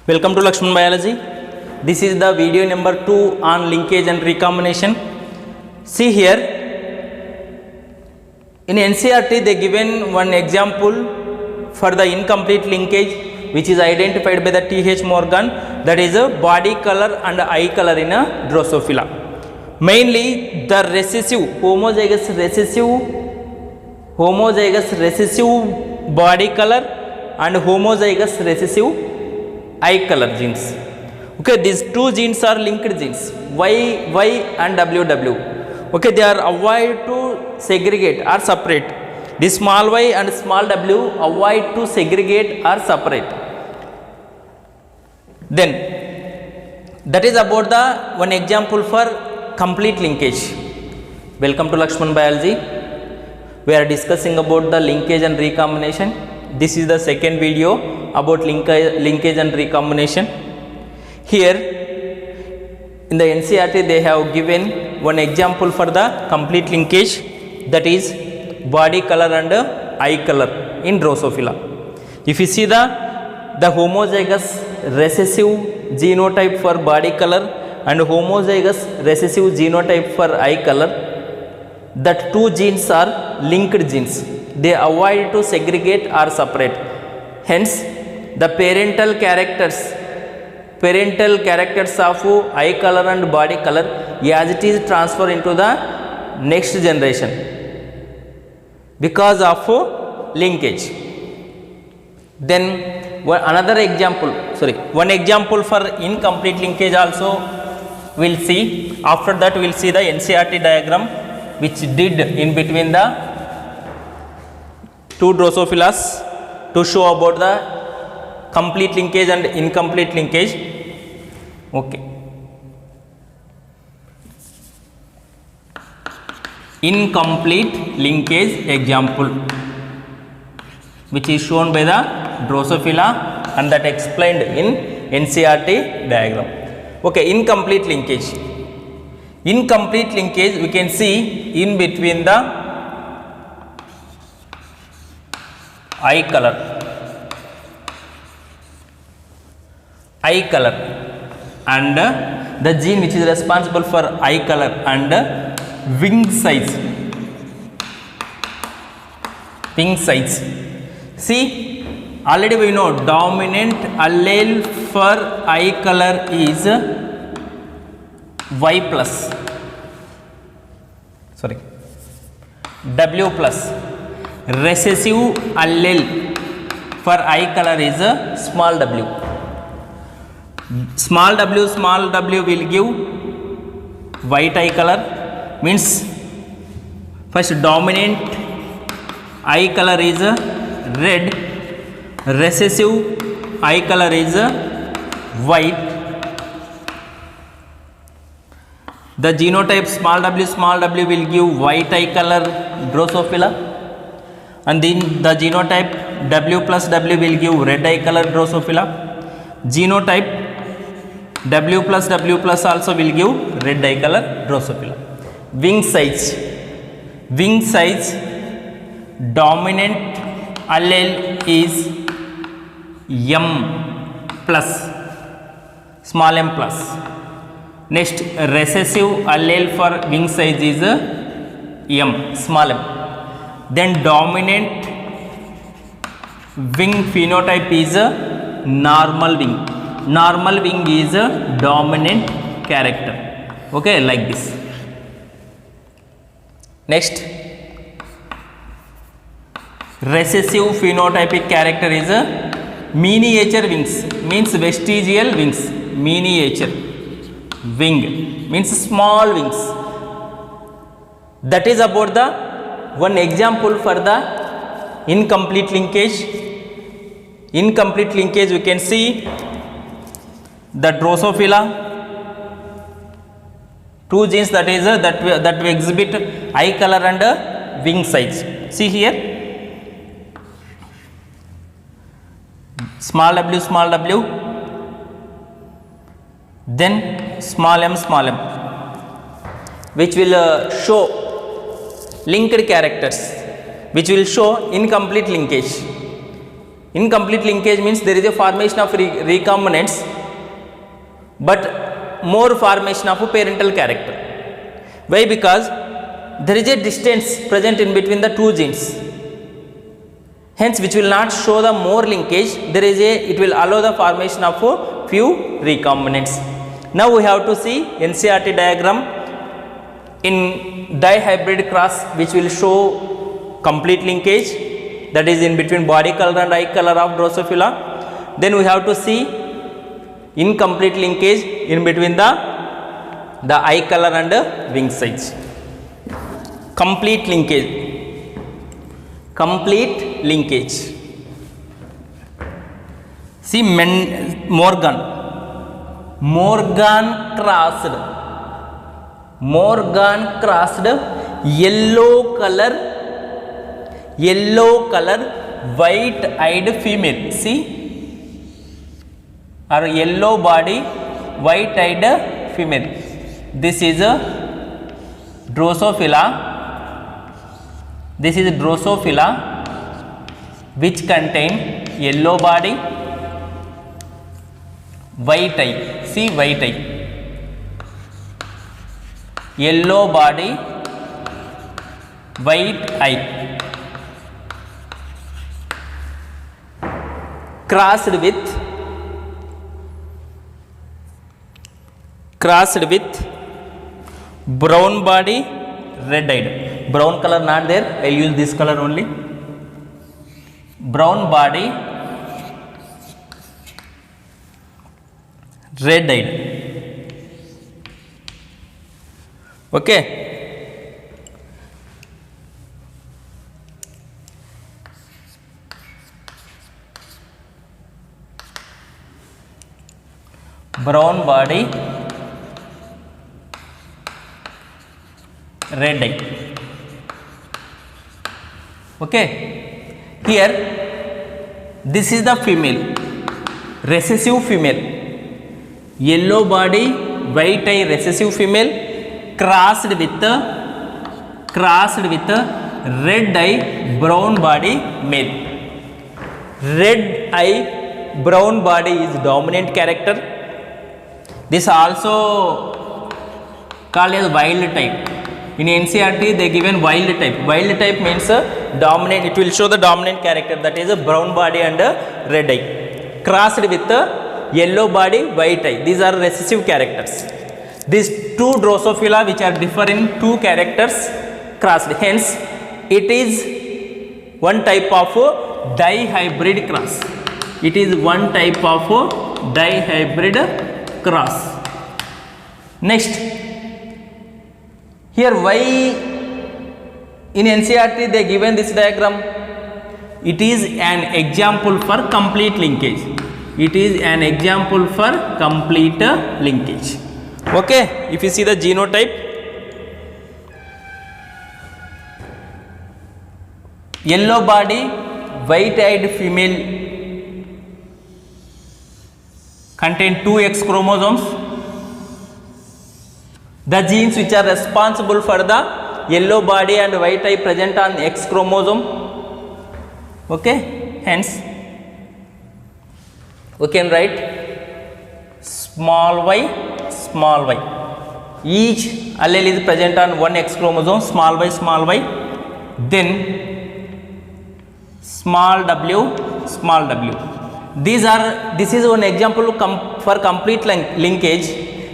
Welcome to Lakshman Biology. This is the video number 2 on linkage and recombination. See here, in NCERT they given one example for the incomplete linkage which is identified by the T.H. Morgan, that is a body color and eye color in a Drosophila. Mainly the recessive, homozygous recessive body color and homozygous recessive eye color genes. Okay, these two genes are linked genes, Y and WW. Okay, they are avoid to segregate or separate. This small y and small w avoid to segregate or separate. Then that is about the one example for complete linkage. Welcome to Lakshman Biology. We are discussing about the linkage and recombination. This is the second video about linkage and recombination. Here in the NCERT they have given one example for the complete linkage, that is body color and eye color in Drosophila. If you see the homozygous recessive genotype for body color and homozygous recessive genotype for eye color, that two genes are linked genes. They avoid to segregate or separate. Hence, the parental characters of eye color and body color as it is transferred into the next generation because of linkage. Then one example for incomplete linkage also we'll see. After that we'll see the NCERT diagram which did in between the two Drosophilas to show about the complete linkage and incomplete linkage. Okay. Incomplete linkage example which is shown by the Drosophila and that explained in NCERT diagram. Okay, incomplete linkage. Incomplete linkage we can see in between the eye color and the gene which is responsible for eye color and wing size. See, already we know dominant allele for eye color is W plus. Recessive allele for eye color is small w. Small w will give white eye color, means first dominant eye color is red, recessive eye color is white. The genotype small w will give white eye color Drosophila, and then the genotype W plus W will give red eye color Drosophila. Genotype W plus also will give red eye color Drosophila. Wing size dominant allele is M plus, small m plus. Next, recessive allele for wing size is M, small m. Then dominant wing phenotype is normal wing. Normal wing is a dominant character. Okay, like this. Next, recessive phenotypic character is a miniature wings, means vestigial wings. Miniature wing means small wings. That is about the one example for the incomplete linkage. Incomplete linkage we can see the Drosophila, two genes that is that we exhibit eye color and wing size. See here, small w, then small m, which will show linked characters, which will show incomplete linkage. Incomplete linkage means there is a formation of recombinants but more formation of a parental character. Why? Because there is a distance present in between the two genes, hence which will not show the more linkage. It will allow the formation of a few recombinants. Now we have to see NCERT diagram in dihybrid cross which will show complete linkage, that is in between body color and eye color of Drosophila. Then we have to see incomplete linkage in between the eye color and wing size. Complete linkage. See Morgan crossed yellow color white eyed female. See, or yellow body white eyed female. This is a Drosophila. Which contain yellow body white eye. See, white eye, yellow body white eye, crossed with brown body red eyed. Brown color not there, I will use this color only. Brown body red eyed. Okay. Brown body red eye. Okay, here this is the female, recessive female, yellow body white eye recessive female, crossed with red eye brown body male. Red eye brown body is dominant character. This also called as wild type. In NCERT they given wild type. Wild type means dominant, it will show the dominant character, that is a brown body and a red eye, crossed with yellow body white eye. These are recessive characters. These two Drosophila which are different two characters crossed, hence it is one type of dihybrid cross. It is one type of dihybrid cross. Next, here why in NCERT they given this diagram? It is an example for complete linkage. It is an example for complete linkage. Okay, if you see the genotype, yellow body white eyed female contain 2 X chromosomes. The genes which are responsible for the yellow body and white eye present on X chromosome. Okay, hence we can write small y. Each allele is present on one X chromosome, small y. Then small w. This is one example for complete linkage.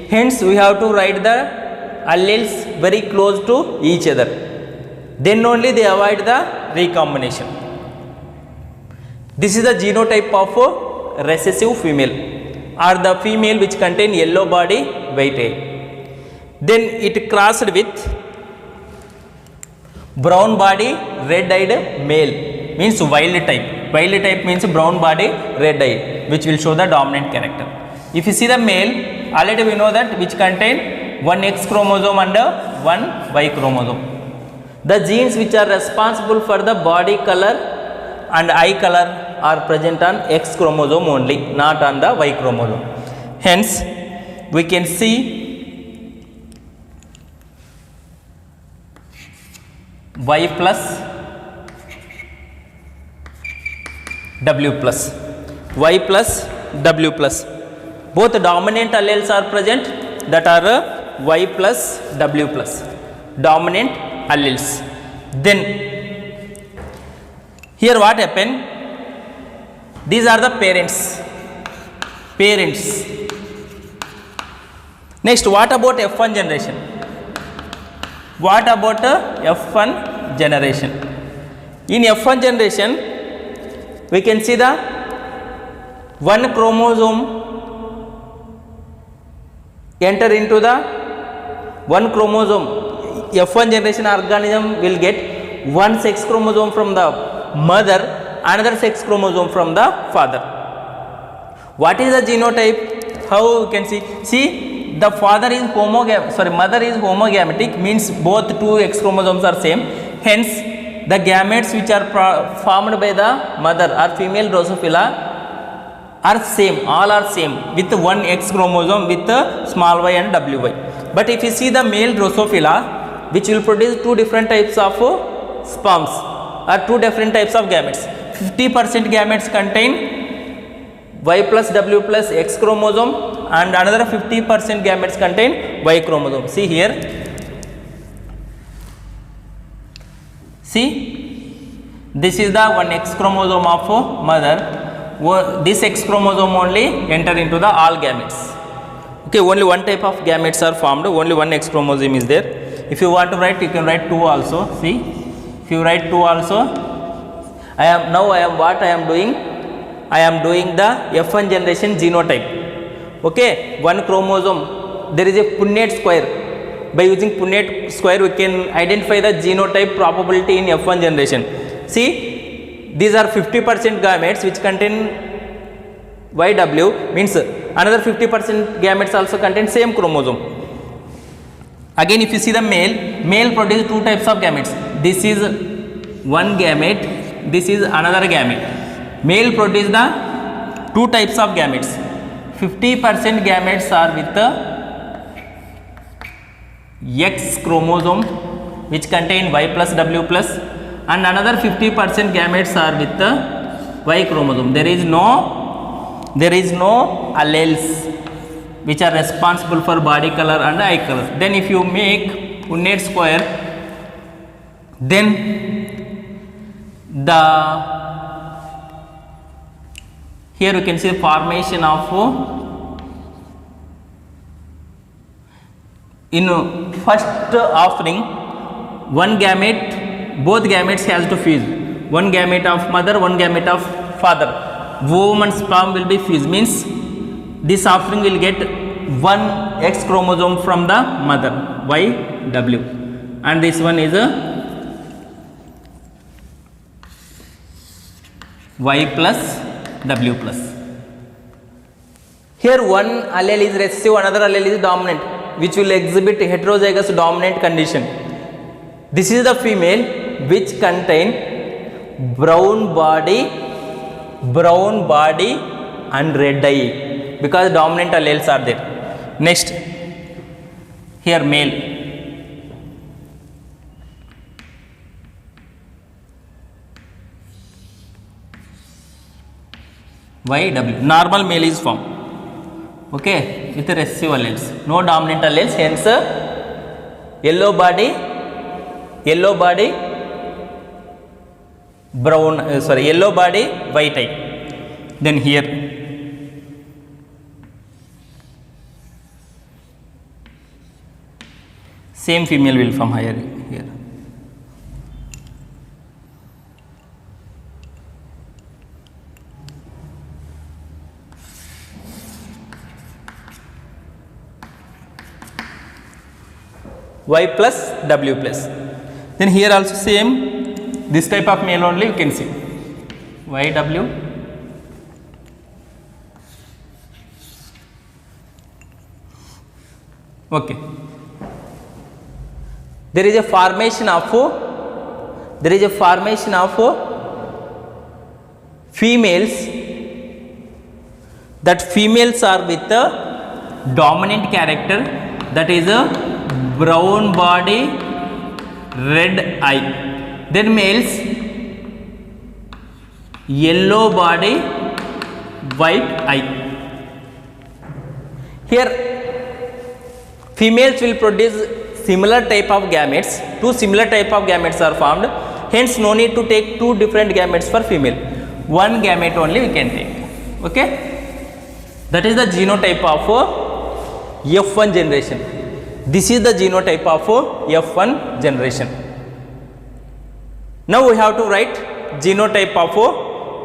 Hence we have to write the alleles very close to each other, then only they avoid the recombination. This is the genotype of recessive female, or the female which contain yellow body white eye. Then it crossed with brown body red eyed male, means wild type. Wild type means brown body red eye, which will show the dominant character. If you see the male, already we know that which contain one X chromosome and one Y chromosome. The genes which are responsible for the body color and eye color are present on X chromosome only, not on the Y chromosome. Hence we can see Y plus W plus, Y plus W plus. Both dominant alleles are present, that are Y plus W plus, dominant alleles. Then here what happened? These are the parents. Next, what about F1 generation? What about F1 generation? In F1 generation, we can see the one chromosome enter into the one chromosome. F1 generation organism will get one sex chromosome from the mother, another sex chromosome from the father. What is the genotype? How you can see? See, the father is mother is homogametic, means both two X chromosomes are same. Hence, the gametes which are formed by the mother or female Drosophila are same, all are same with one X chromosome with small y and WY. But if you see the male Drosophila, which will produce two different types of sperms or two different types of gametes. 50% gametes contain Y plus W plus X chromosome and another 50% gametes contain Y chromosome. See here. See, this is the one X chromosome of mother. This X chromosome only enter into the all gametes. Okay, only one type of gametes are formed, only one X chromosome is there. If you want to write, you can write 2 also. See, if you write 2 also, I am doing the F1 generation genotype. Okay, one chromosome, there is a Punnett square. By using Punnett square, we can identify the genotype probability in F1 generation. See, these are 50% gametes which contain YW, means another 50% gametes also contain same chromosome. Again, if you see the male produces two types of gametes. This is one gamete, this is another gamete. Male produces the two types of gametes. 50% gametes are with the X chromosome which contain Y plus W plus, and another 50% gametes are with the Y chromosome. There is no alleles which are responsible for body color and eye color. Then if you make Punnett square, then here you can see the formation of in first offspring, one gamete, both gametes has to fuse. One gamete of mother, one gamete of father. Ovum and sperm will be fused, means this offspring will get one X chromosome from the mother, YW, and this one is a Y plus W plus. Here one allele is recessive, another allele is dominant, which will exhibit heterozygous dominant condition. This is the female which contain brown body and red eye, because dominant alleles are there. Next, here male. YW, normal male is formed, okay, with recessive alleles, no dominant alleles, hence yellow body, yellow body, white eye. Then here same female will form here. Y plus W plus. Then here also same, this type of male only you can see, YW, okay. There is a formation of females, that females are with the dominant character, that is a brown body, red eye. Then males yellow body, white eye. Here females will produce similar type of gametes. Two similar type of gametes are formed, hence no need to take two different gametes for female. One gamete only we can take. Okay, that is the genotype of F1 generation. This is the genotype of F1 generation. Now we have to write genotype of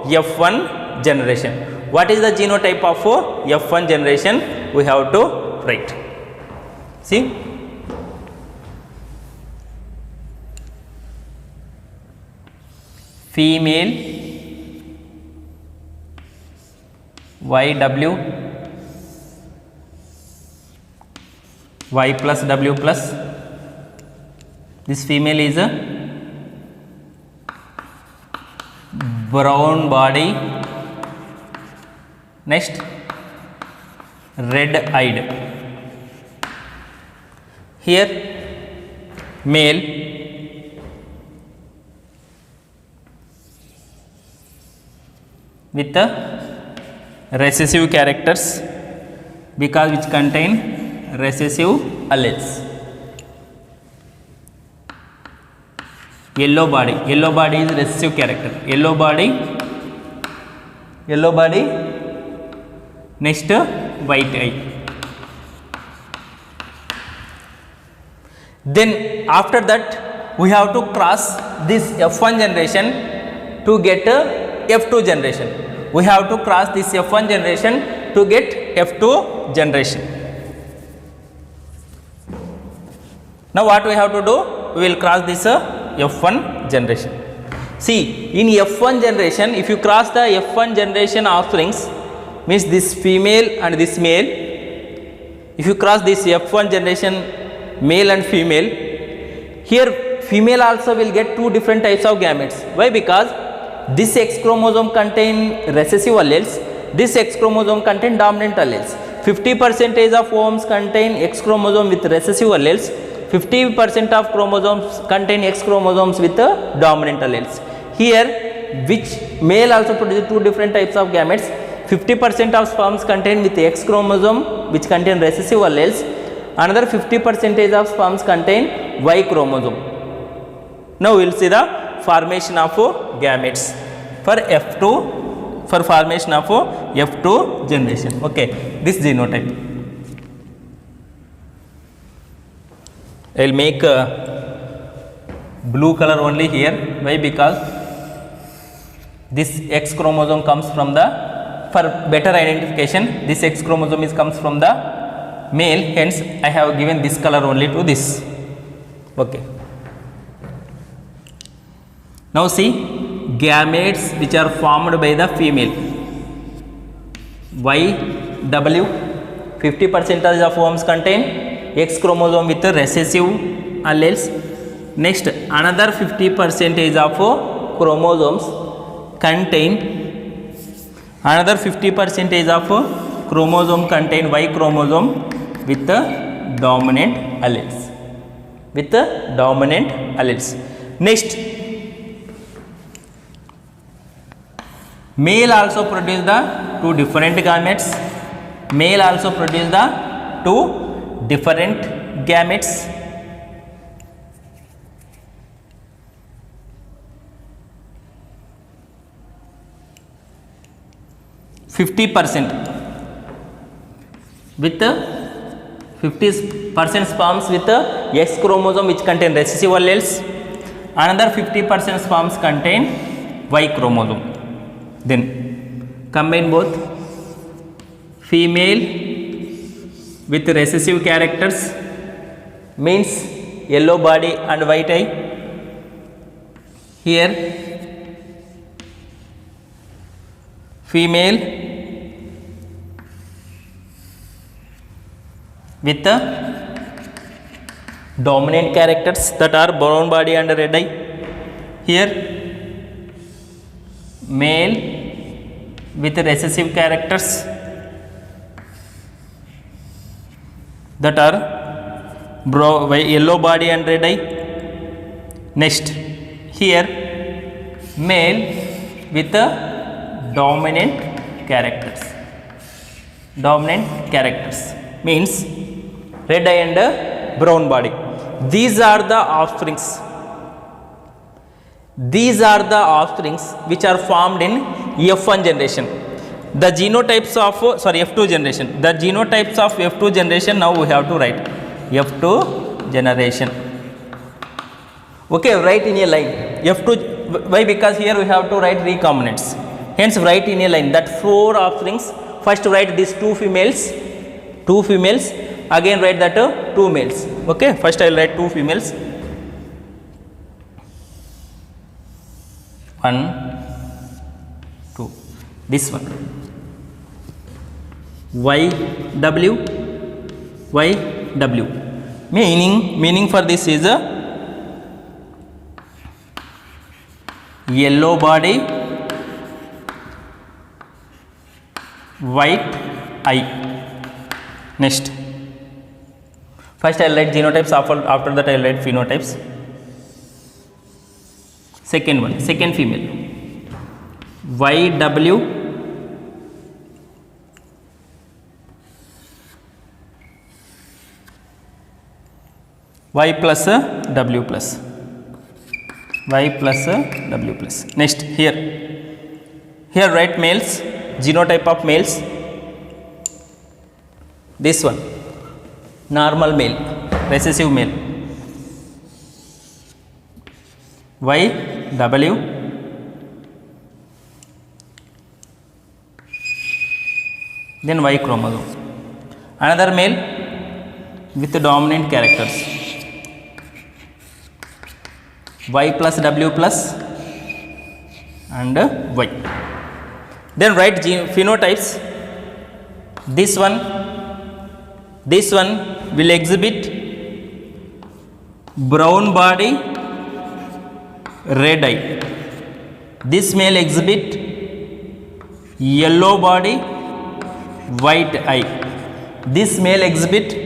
F1 generation. What is the genotype of F1 generation? We have to write. See, female YW, Y plus W plus. This female is a brown body. Next, red eyed. Here male with the recessive characters, because which contain recessive alleles. Yellow body is recessive character. Yellow body. Next, white eye. Then after that we have to cross this F1 generation to get F2 generation. We have to cross this F1 generation to get F2 generation. Now what we have to do? We will cross this F1 generation. See, in F1 generation, if you cross the F1 generation offsprings, means this female and this male, if you cross this F1 generation male and female, here female also will get two different types of gametes. Why? Because this X chromosome contain recessive alleles, this X chromosome contain dominant alleles. 50% of ovomes contain X chromosome with recessive alleles, 50% of chromosomes contain X chromosomes with dominant alleles. Here, which male also produces two different types of gametes. 50% of sperms contain with X chromosome which contain recessive alleles, another 50% of sperms contain Y chromosome. Now we will see the formation of gametes for F2, for formation of F2 generation. Okay, this genotype. I will make blue color only here. Why? Because this X chromosome comes from the, for better identification, this X chromosome comes from the male, hence I have given this color only to this. Okay. Now see, gametes which are formed by the female. YW, 50% of ovomes contain X chromosome with recessive alleles. Next, another 50% of chromosomes contain, another 50% of chromosome contain Y chromosome with the dominant alleles. With the dominant alleles. Next, male also produce the two different gametes. Male also produce the two different gametes. With 50% sperms with X chromosome which contain recessive alleles, another 50% sperms contain Y chromosome. Then combine both, female with recessive characters means yellow body and white eye. Here female with the dominant characters, that are brown body and red eye. Here male with recessive characters, that are yellow body and red eye. Next, here male with the dominant characters. Dominant characters means red eye and brown body. These are the offsprings. These are the offsprings which are formed in F1 generation. The genotypes of F2 generation. The genotypes of F2 generation, now we have to write F2 generation. Okay, write in a line. F2, why? Because here we have to write recombinants. Hence write in a line that 4 offsprings. First write these 2 females, again write that 2 males. Okay, first I will write 2 females. 1, 2, this one. YW, YW. Meaning for this is a yellow body, white eye. Next, first I will write genotypes, after that I will write phenotypes. Second one, second female, YW, Y plus W plus, Y plus W plus. Next, here write males, genotype of males. This one, normal male, recessive male, YW, then Y chromosome. Another male with dominant characters, Y plus W plus and Y. Then write phenotypes. This one will exhibit brown body, red eye. This male exhibit yellow body, white eye. This male exhibit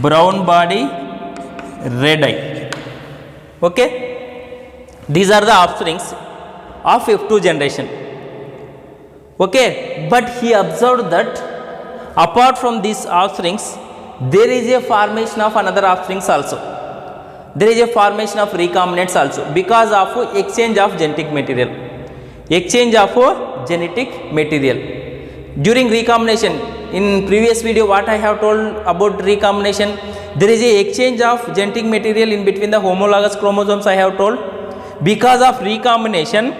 brown body, red eye. Okay, these are the offsprings of F2 generation. Okay, but he observed that apart from these offsprings, there is a formation of another offsprings also. There is a formation of recombinants also because of exchange of genetic material. Exchange of genetic material. During recombination, in previous video what I have told about recombination, there is a exchange of genetic material in between the homologous chromosomes I have told. Because of recombination,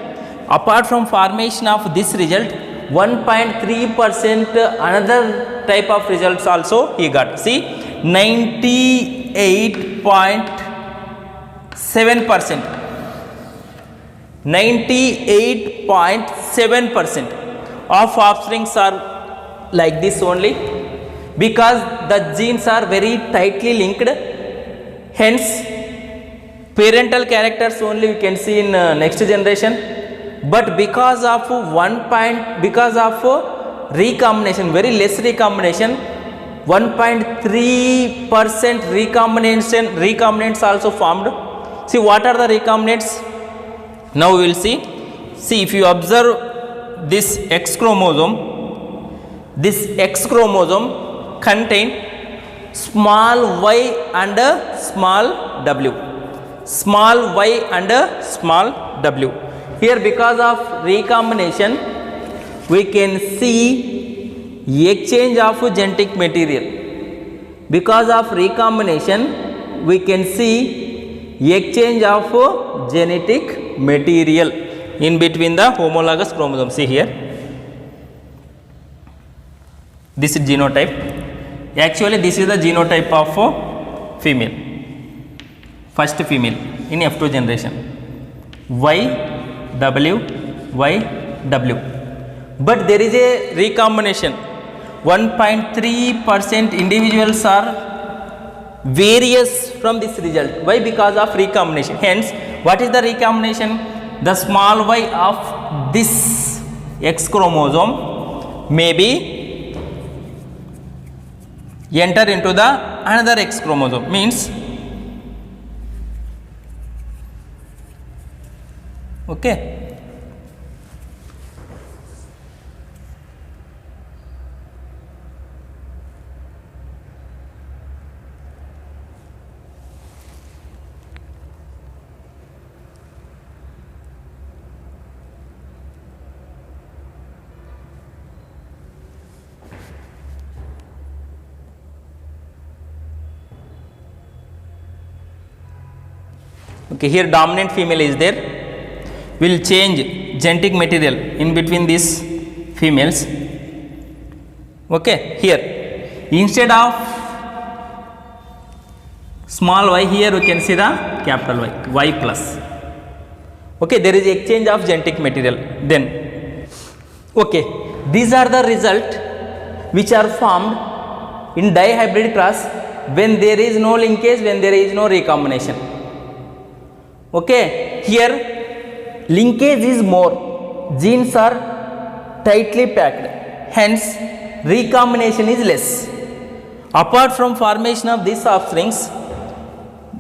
apart from formation of this result, 1.3% another type of results also he got. See, 98.7%. 98.7% of offsprings are like this only, because the genes are very tightly linked. Hence, parental characters only we can see in next generation. But because of recombination, very less recombination, 1.3% recombinants also formed. See, what are the recombinants? Now we will see. See, if you observe this X chromosome contain small y and small w. Small y and small w. Here, because of recombination, we can see exchange of genetic material. Because of recombination, we can see exchange of genetic material in between the homologous chromosomes. See here, this is genotype. Actually, this is the genotype of female, first female in F2 generation, YW. But there is a recombination. 1.3% individuals are various from this result. Why? Because of recombination. Hence, what is the recombination? The small y of this X chromosome may be enter into the another X chromosome. Means, okay, Okay, here dominant female is there. Will change genetic material in between these females. Okay, here instead of small y, here we can see the capital Y, Y plus. Okay, there is exchange of genetic material. Then okay, these are the result which are formed in dihybrid cross when there is no linkage, when there is no recombination. Okay, here linkage is more, genes are tightly packed, hence recombination is less. Apart from formation of these offsprings,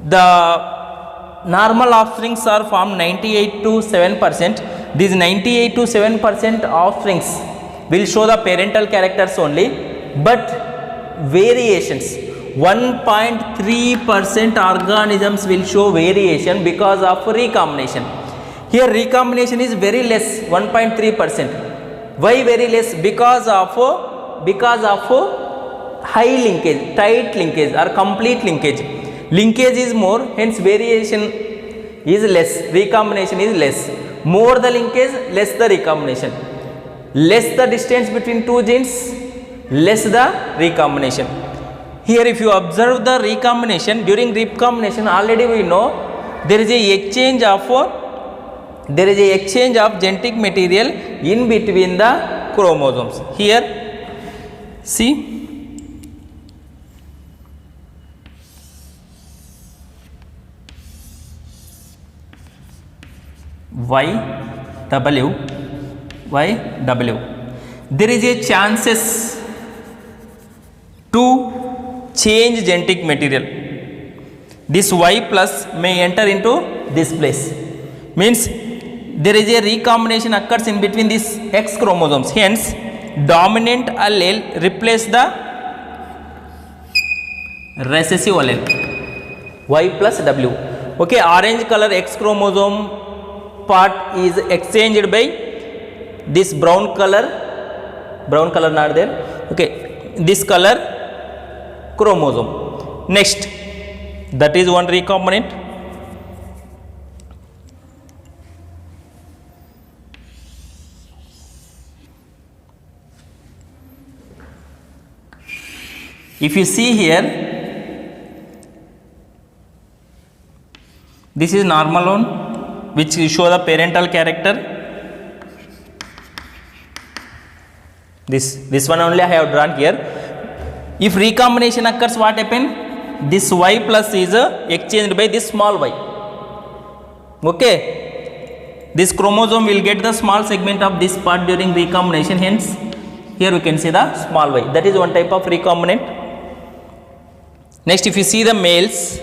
the normal offsprings are formed 98 to 7%. These 98 to 7% offsprings will show the parental characters only, but variations 1.3% organisms will show variation because of recombination. Here recombination is very less, 1.3%. Why very less? Because of high linkage, tight linkage or complete linkage. Linkage is more, hence variation is less, recombination is less. More the linkage, less the recombination. Less the distance between two genes, less the recombination. Here if you observe the recombination, during recombination already we know there is a exchange of genetic material in between the chromosomes. Here see, YW, there is a chances to change genetic material. This Y plus may enter into this place, means there is a recombination occurs in between these X chromosomes, hence dominant allele replace the recessive allele Y plus W. Okay, orange color X chromosome part is exchanged by this brown color not there. Okay, this color chromosome. Next, that is one recombinant. If you see here, this is normal one which will show the parental character. This one only I have drawn here. If recombination occurs, what happen? This Y plus is exchanged by this small y. Okay, this chromosome will get the small segment of this part during recombination, hence here we can see the small y. That is one type of recombinant. Next, if you see the males,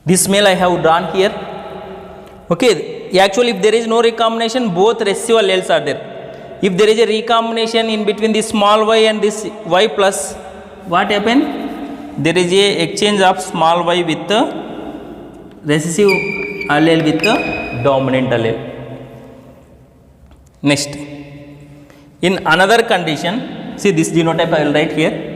this male I have drawn here. Okay, actually if there is no recombination, both recessive alleles are there. If there is a recombination in between this small y and this Y plus, what happen? There is a exchange of small y with the recessive allele with the dominant allele. Next, in another condition, see this genotype I will write here.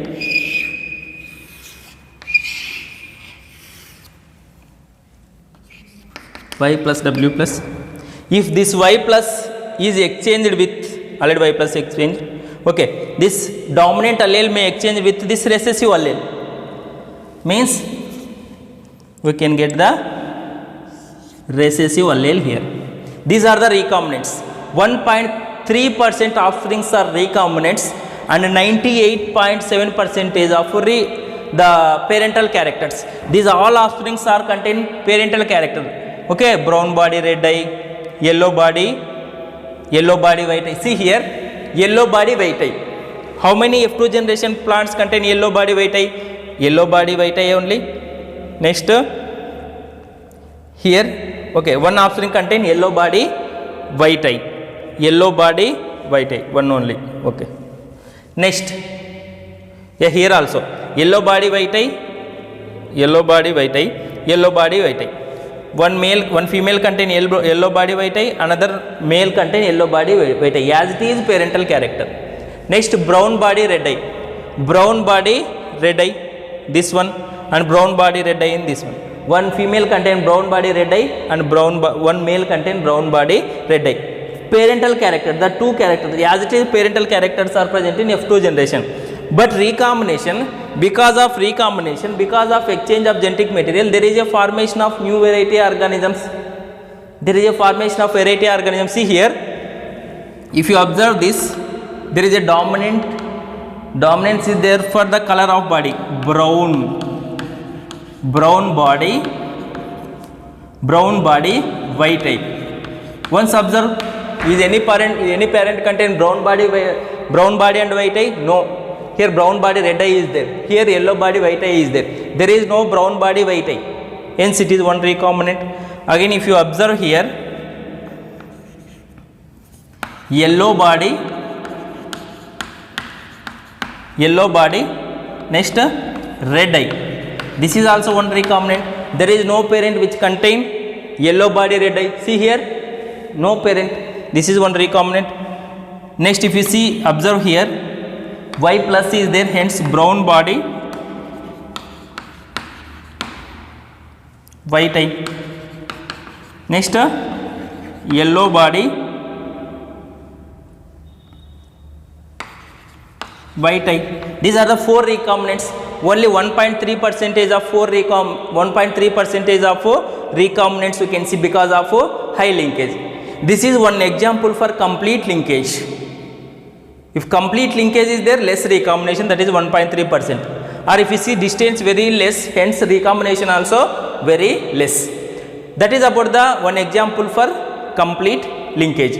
Y plus W plus. If this Y plus is exchanged with allele Y plus exchange, okay, this dominant allele may exchange with this recessive allele, means we can get the recessive allele here. These are the recombinants. 1.3% offsprings are recombinants and 98.7% of the parental characters. These all offsprings are contain parental character. Okay, brown body, red eye, yellow body, white eye. See here, yellow body, white eye. How many F2 generation plants contain yellow body, white eye? Yellow body, white eye only. Next, here, okay, one offspring contain yellow body, white eye. Yellow body, white eye, one only. Okay. Next, yeah, here also, yellow body, white eye, yellow body, white eye, yellow body, white eye. one female contain yellow body white eye, another male contain yellow body white eye, as it is parental character. Next, brown body red eye, brown body red eye, this one, and brown body red eye in this one. One female contain brown body red eye and one male contain brown body red eye. Parental character, the two characters, as it is parental characters are present in F2 generation. But recombination, because of exchange of genetic material, there is a formation of new variety organisms. There is a formation of variety organisms. See here, if you observe this, there is a dominance is there for the color of body, brown body white eye. Once observe, is any parent contain brown body and white eye? No. Here brown body red eye is there, here yellow body white eye is there. There is no brown body white eye, hence it is one recombinant. Again, if you observe here, yellow body, next red eye, this is also one recombinant. There is no parent which contain yellow body red eye. See here, no parent, this is one recombinant. Next, if you see, observe here, Y plus is there, hence brown body white eye. Next, yellow body white eye. These are the four recombinants. Only 1.3% of 1.3% of recombinants you can see because of high linkage. This is one example for complete linkage. If complete linkage is there, less recombination, that is 1.3%. Or if you see distance very less, hence recombination also very less. That is about the one example for complete linkage.